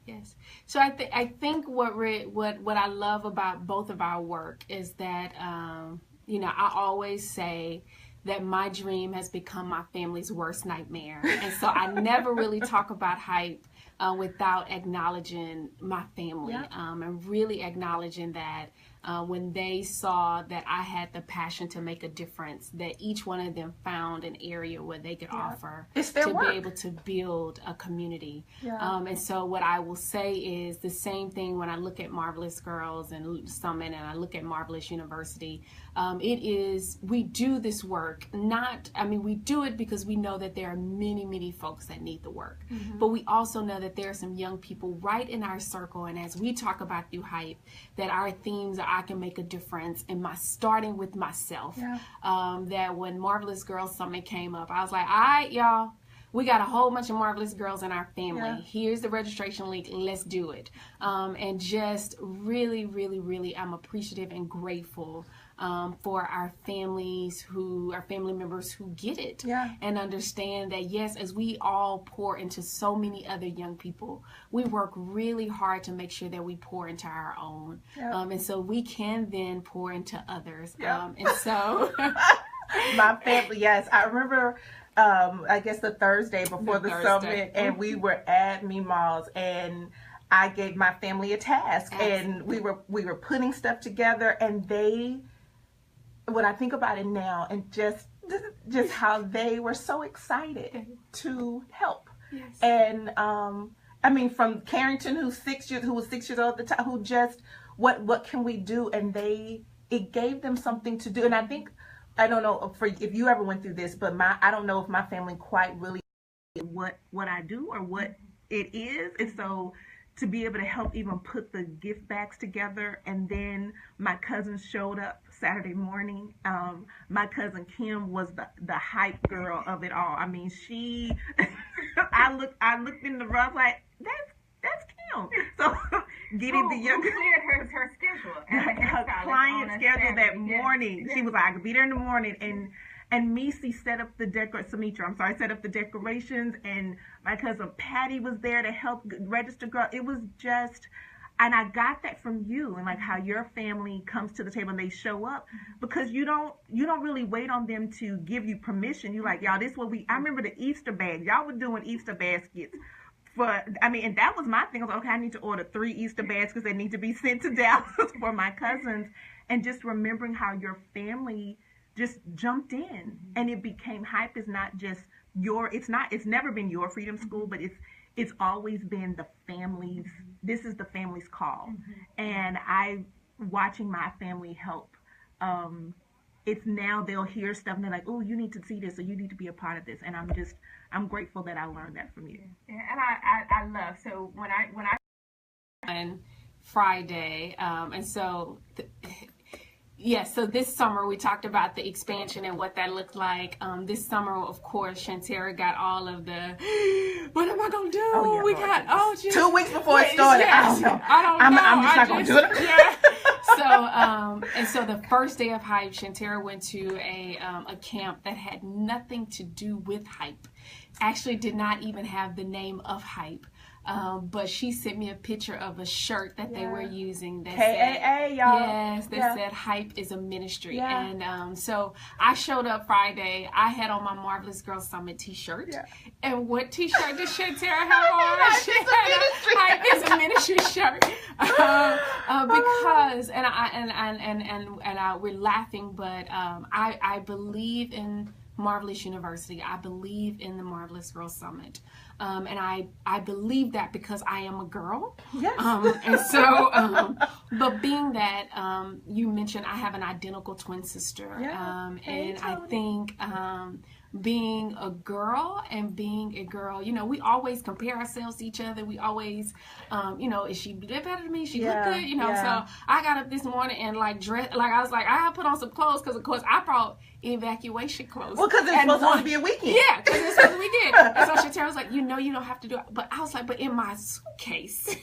Yes. So I think what I love about both of our work is that I always say that my dream has become my family's worst nightmare, and so I never really talk about hype. without acknowledging my family, and really acknowledging that when they saw that I had the passion to make a difference, that each one of them found an area where they could offer to be able to build a community. And so what I will say is the same thing when I look at Marvelous Girls and Summit, and I look at Marvelous University. We do this work, we do it because we know that there are many, many folks that need the work. But we also know that there are some young people right in our circle, and as we talk about through Hype, that our themes are I can make a difference in starting with myself. That when Marvelous Girls Summit came up, I was like, all right, y'all, we got a whole bunch of Marvelous Girls in our family. Here's the registration link. Let's do it. And just really, really, really, I'm appreciative and grateful for our family members who get it and understand that, yes, as we all pour into so many other young people, we work really hard to make sure that we pour into our own. And so we can then pour into others. And so my family, yes, I remember I guess the Thursday before the summit, and we were at Meemaw's, and I gave my family a task, and we were putting stuff together, and when I think about it now, and just how they were so excited to help. And from Carrington, who was 6 years old at the time, who just what can we do? And it gave them something to do. And I don't know if you ever went through this, but I don't know if my family quite really what I do or what it is. And so to be able to help even put the gift bags together, and then my cousins showed up Saturday morning. My cousin Kim was the hype girl of it all. I mean, she I looked in the room, I was like, that's Kim. So getting the young cleared her schedule, her client schedule that morning. She was like, I could be there in the morning, and Misi set up the decorations, and my cousin Patty was there to help register girl. It was just, and I got that from you, and like how your family comes to the table and they show up, because you don't really wait on them to give you permission. You like, y'all, this is what I remember the Easter bags. Y'all were doing Easter baskets. And that was my thing. I was like, okay, I need to order 3 Easter bags because they need to be sent to Dallas for my cousins. And just remembering how your family just jumped in, and it became Hype is not just it's never been your freedom school, but it's always been the family's. This is the family's call. And watching my family help. It's now they'll hear stuff and they're like, oh, you need to see this, or you need to be a part of this. And I'm grateful that I learned that from you. And I love, so when I on Friday, and so so this summer we talked about the expansion and what that looked like. This summer, of course, Shantara got all of the, what am I gonna do? We got 2 weeks before it started. Yes, I don't know. I'm just not gonna do it. Yeah. So the first day of Hype, Shantara went to a camp that had nothing to do with Hype. Actually did not even have the name of Hype. But she sent me a picture of a shirt that they were using that said, y'all. Said Hype is a ministry. And so I showed up Friday. I had on my Marvelous Girls Summit t-shirt. And what t-shirt did Shantara have on? She had a Hype is a ministry shirt. Because we're laughing, but I believe in Marvelous University. I believe in the Marvelous Girls Summit. And I believe that because I am a girl. Yes. And so, but being that you mentioned I have an identical twin sister. And I think being a girl, we always compare ourselves to each other. We always, is she better than me? She look good, So I got up this morning and I was like, I put on some clothes because of course I brought evacuation clothes. Well, because it's supposed to be a weekend. Yeah, because it's supposed to be a weekend. And so Shantara was like, you don't have to do it. But I was like, but in my suitcase.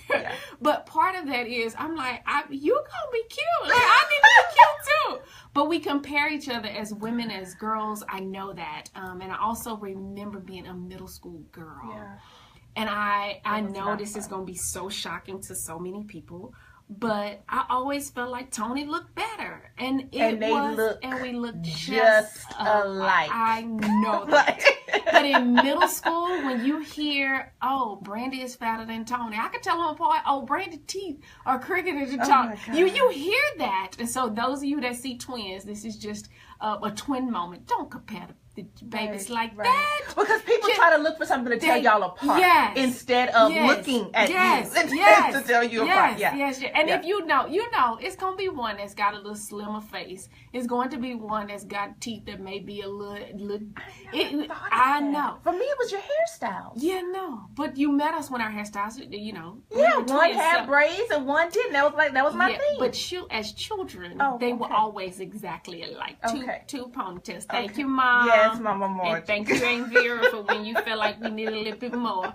But part of that is, I'm like, you gonna be cute. Like, I need to be cute too. But we compare each other as women, as girls. I know that. And I also remember being a middle school girl. And I know this is going to be so shocking to so many people, but I always felt like Tony looked better. And we look just alike. I know that. But in middle school, when you hear, oh, Brandi is fatter than Tony, I can tell them apart. Oh, Brandi's teeth are crooked as a Tony. You hear that. And so those of you that see twins, this is just a twin moment. Don't compare the babies like that. Because people try to look for something to tell y'all apart instead of looking at you to tell you apart. And if you know, it's going to be one that's got a little slimmer face. It's going to be one that's got teeth that may be a little I know. For me, it was your hairstyles. Yeah, no. But you met us when our hairstyles, you know. Yeah, one had braids and one didn't. That was my thing. But as children, they were always exactly alike. Two ponytails. Thank you, Mom. Yes, Mama Moore. And thank you, Aunt Vera, for when you felt like we needed a little bit more.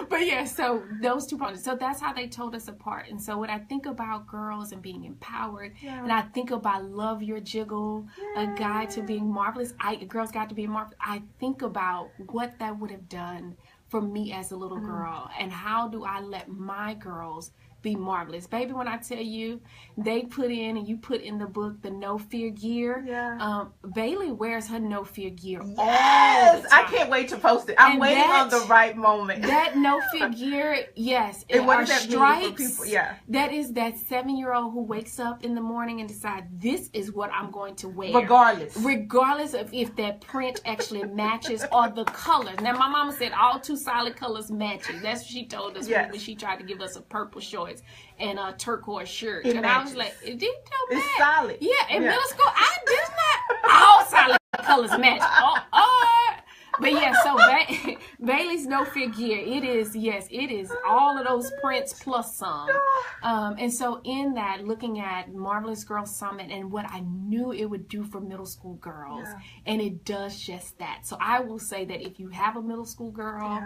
But yeah, so those two ponies. So that's how they told us apart. And so when I think about girls and being empowered, and I think about Love Your Jiggle, A Guide to Being Marvelous, A Girl's Guide to Being Marvelous, I think about what that would have done for me as a little girl, and how do I let my girls be marvelous. Baby, when I tell you, they put in, and you put in the book, the No Fear gear. Bailey wears her No Fear gear all the time. I can't wait to post it. I'm waiting on the right moment. That No Fear gear, yes. And what are does that stripes. mean for people? That is that 7-year-old who wakes up in the morning and decides, this is what I'm going to wear. Regardless of if that print actually matches or the colors. Now, my mama said all 2 solid colors matching. That's what she told us when she tried to give us a purple shorts and a turquoise shirt. And I was like, it didn't tell me. It's solid. Yeah, in middle school, I did not all solid colors match. But yeah, so Bailey's No Fear gear, it is all of those prints plus some. And so in that, looking at Marvelous Girls Summit and what I knew it would do for middle school girls, and it does just that. So I will say that if you have a middle school girl,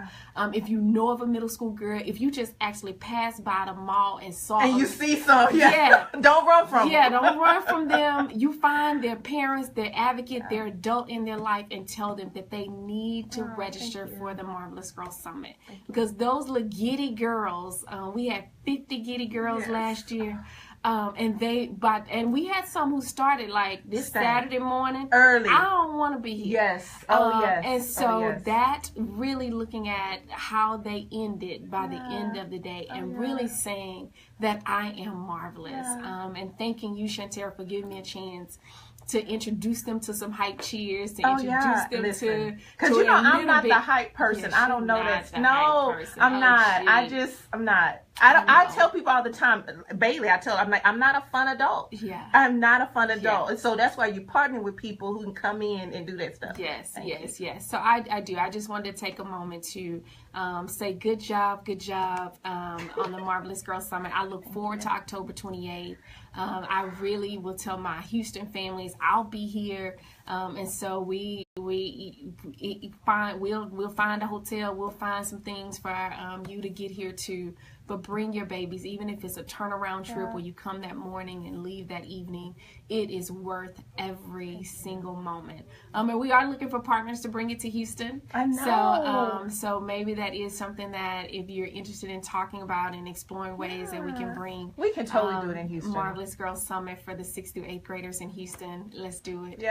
if you know of a middle school girl, if you just actually pass by the mall and saw and them, you see some, don't run from them. Yeah, don't run from them. You find their parents, their advocate, their adult in their life, and tell them that they need to register for the Marvelous Girls Summit, because those little giddy girls, we had 50 giddy girls last year, and we had some who started like this Saturday morning early. I don't want to be here. And so that really looking at how they ended by the end of the day, and really saying that I am marvelous, and thanking you, Chantel, for giving me a chance to introduce them to some hype cheers, to introduce them to because you know I'm not the hype person. I don't know that. No, I'm not. I'm not. I tell people all the time, Bailey, I'm not a fun adult. I'm not a fun adult. And so that's why you partner with people who can come in and do that stuff. Yes. So I do. I just wanted to take a moment to say good job on the Marvelous Girls Summit. I look forward to October 28th. I really will tell my Houston families I'll be here, and so we'll find a hotel. We'll find some things for you to get here too. But bring your babies, even if it's a turnaround trip where you come that morning and leave that evening. It is worth every single moment. And we are looking for partners to bring it to Houston. I know. So maybe that is something that if you're interested in talking about and exploring ways that we can bring. We can totally do it in Houston. Marvelous Girls Summit for the 6th through 8th graders in Houston. Let's do it.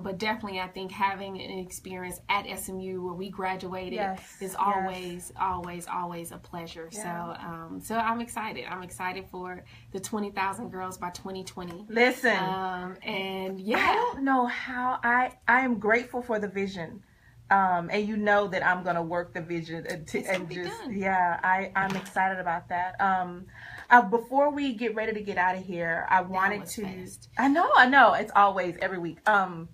But definitely, I think having an experience at SMU where we graduated is always a pleasure. So I'm excited. I'm excited for the 20,000 girls by 2020. Listen. And I don't know how I am grateful for the vision. And you know that I'm going to work the vision I'm excited about that. Before we get ready to get out of here, I wanted to, fast. I know, it's always every week. I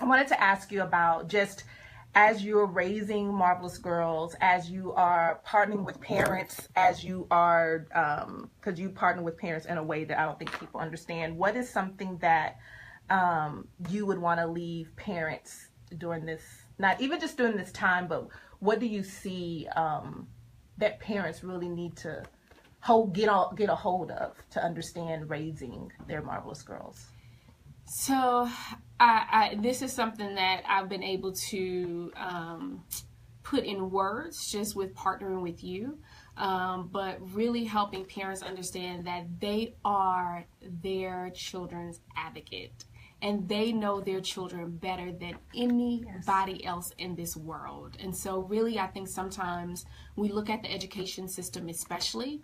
wanted to ask you about just as you're raising marvelous girls, as you are partnering with parents, as you are, because you partner with parents in a way that I don't think people understand, what is something that you would want to leave parents during this, not even just during this time, but what do you see that parents really need to get a hold of to understand raising their marvelous girls? So this is something that I've been able to put in words just with partnering with you, but really helping parents understand that they are their children's advocate. and they know their children better than anybody else in this world. And so really, I think sometimes we look at the education system, especially,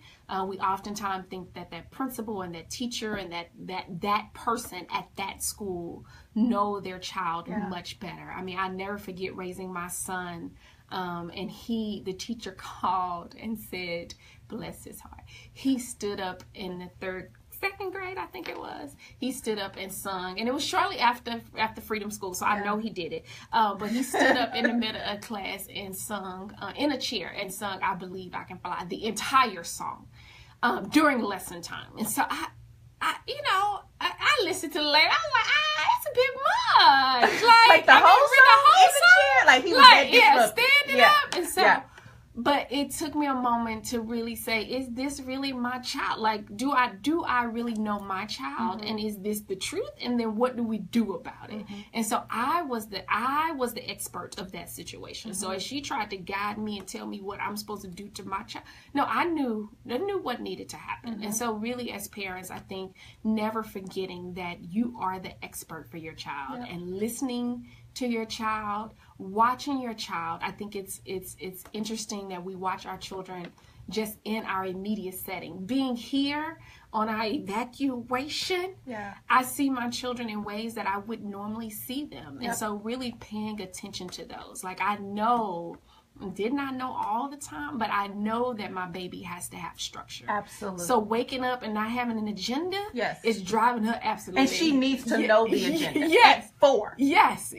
we oftentimes think that that principal and that teacher and that person at that school know their child much better. I mean, I never forget raising my son, and the teacher called and said, bless his heart, he stood up in the second grade, I think it was. He stood up and sung, and it was shortly after Freedom School, so I know he did it. But he stood up in the middle of class and sung in a chair and sung "I Believe I Can Fly," the entire song during lesson time. And so I listened to the lady. I was like, that's a bit much. Like the whole song, like he was that disruptive. Standing up, and so. But it took me a moment to really say, is this really my child? Like, do I really know my child? And is this the truth? And then what do we do about it? And so I was the expert of that situation. So as she tried to guide me and tell me what I'm supposed to do to my child, no, I knew what needed to happen. And so really, as parents, I think never forgetting that you are the expert for your child and listening to your child, watching your child. I think it's interesting that we watch our children just in our immediate setting. Being here on our evacuation, I see my children in ways that I wouldn't normally see them. And so really paying attention to those. Like did not know all the time, but I know that my baby has to have structure. Absolutely. So waking up and not having an agenda is driving her absolutely. And she needs to know the agenda. Yes. At 4. Yes.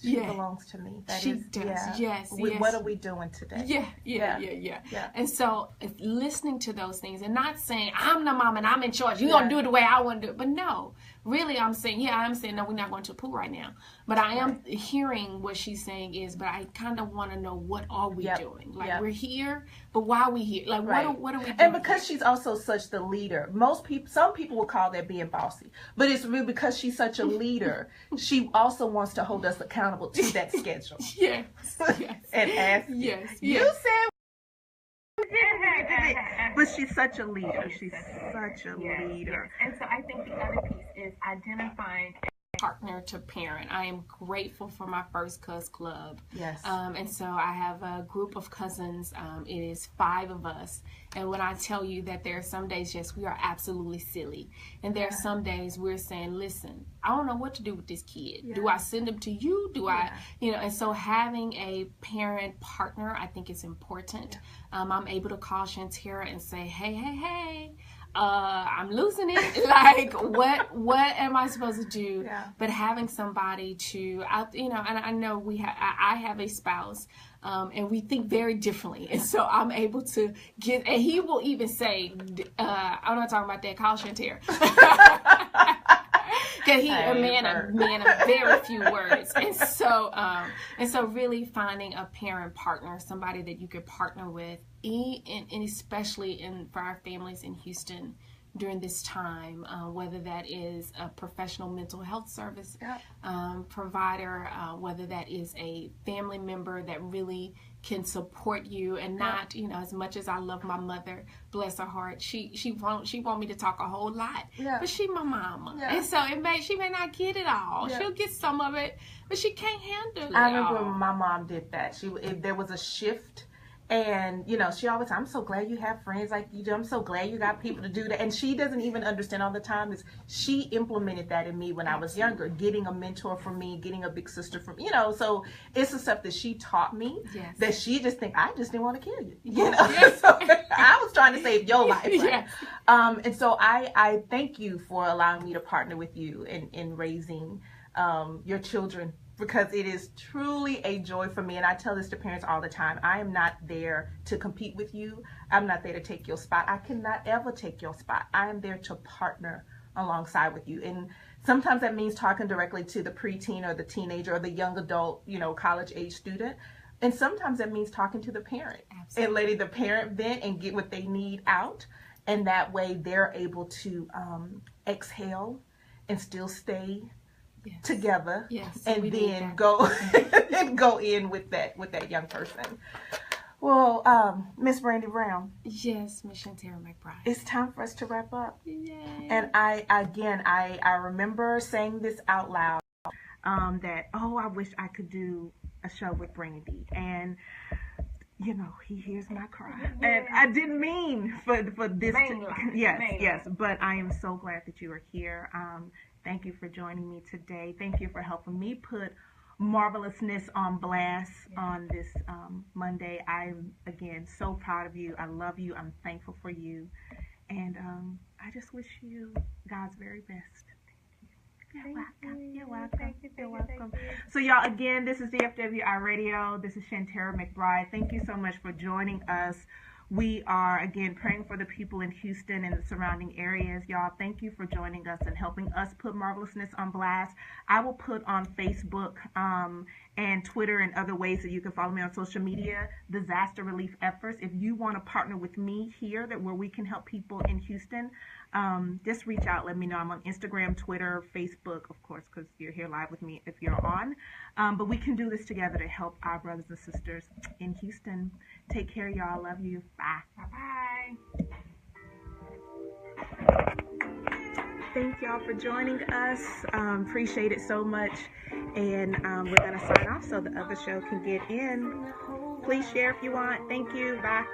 She belongs to me. She does. Yes. What are we doing today? Yeah. And so listening to those things and not saying, I'm the mom and I'm in charge. You're going to do it the way I want to do it. But no, really I'm saying, no, we're not going to a pool right now. But I am hearing what she's saying but I kind of want to know, what are we doing? Like we're here, but why are we here? Like what are we doing? And because she's also such the leader, some people will call that being bossy. But it's really because she's such a leader, she also wants to hold us accountable to that schedule. Yes. And ask you said, but she's such a leader. She's such a leader. And so I think the other piece is identifying partner to parent. I am grateful for my first Cuz Club. Yes. And so I have a group of cousins. It is 5 of us. And when I tell you that there are some days, yes, we are absolutely silly. And there are some days we're saying, listen, I don't know what to do with this kid. Do I send him to you? And so having a parent partner, I think is important. I'm able to call Shantira and say, hey, I'm losing it. Like, what am I supposed to do? But having somebody to, and I know I have a spouse, and we think very differently. And so I'm able to get, and he will even say, I'm not talking about that, call Shantira. Because he's a man of very few words. And so really finding a parent partner, somebody that you could partner with, and especially for our families in Houston during this time, whether that is a professional mental health service provider, whether that is a family member that really can support you and not, as much as I love my mother, bless her heart, she want me to talk a whole lot, but she my mama, and so she may not get it all. She'll get some of it, but she can't handle it. I remember when my mom did that. If there was a shift. And, she always, I'm so glad you have friends like you do. I'm so glad you got people to do that. And she doesn't even understand all the time. She implemented that in me when I was younger, getting a mentor for me, getting a big sister for me, so it's the stuff that she taught me that she just think, I just didn't want to kill you, So I was trying to save your life. Right? And so I thank you for allowing me to partner with you in raising your children, because it is truly a joy for me. And I tell this to parents all the time. I am not there to compete with you. I'm not there to take your spot. I cannot ever take your spot. I am there to partner alongside with you. And sometimes that means talking directly to the preteen or the teenager or the young adult, college age student. And sometimes that means talking to the parent. Absolutely. And letting the parent vent and get what they need out. And that way they're able to exhale and still stay together, and then go and go in with that young person. Well, Miss Brandi Brown. Yes, Miss Shantara McBride. It's time for us to wrap up. Yay. And I remember saying this out loud, that, I wish I could do a show with Brandi. And, he hears my cry. Yeah. And I didn't mean for this yes. But I am so glad that you are here. Thank you for joining me today. Thank you for helping me put Marvelousness on blast on this Monday. I'm, again, so proud of you. I love you. I'm thankful for you. And I just wish you God's very best. You're welcome. You're welcome. So, y'all, again, this is DFWiRadio. This is Shantara McBride. Thank you so much for joining us. We are, again, praying for the people in Houston and the surrounding areas. Y'all, thank you for joining us and helping us put Marvelousness on blast. I will put on Facebook and Twitter and other ways that you can follow me on social media, disaster relief efforts. If you want to partner with me here where we can help people in Houston, just reach out. Let me know. I'm on Instagram, Twitter, Facebook, of course, because you're here live with me if you're on. But we can do this together to help our brothers and sisters in Houston. Take care, y'all. Love you. Bye. Bye-bye. Thank y'all for joining us. Appreciate it so much. And we're going to sign off so the other show can get in. Please share if you want. Thank you. Bye.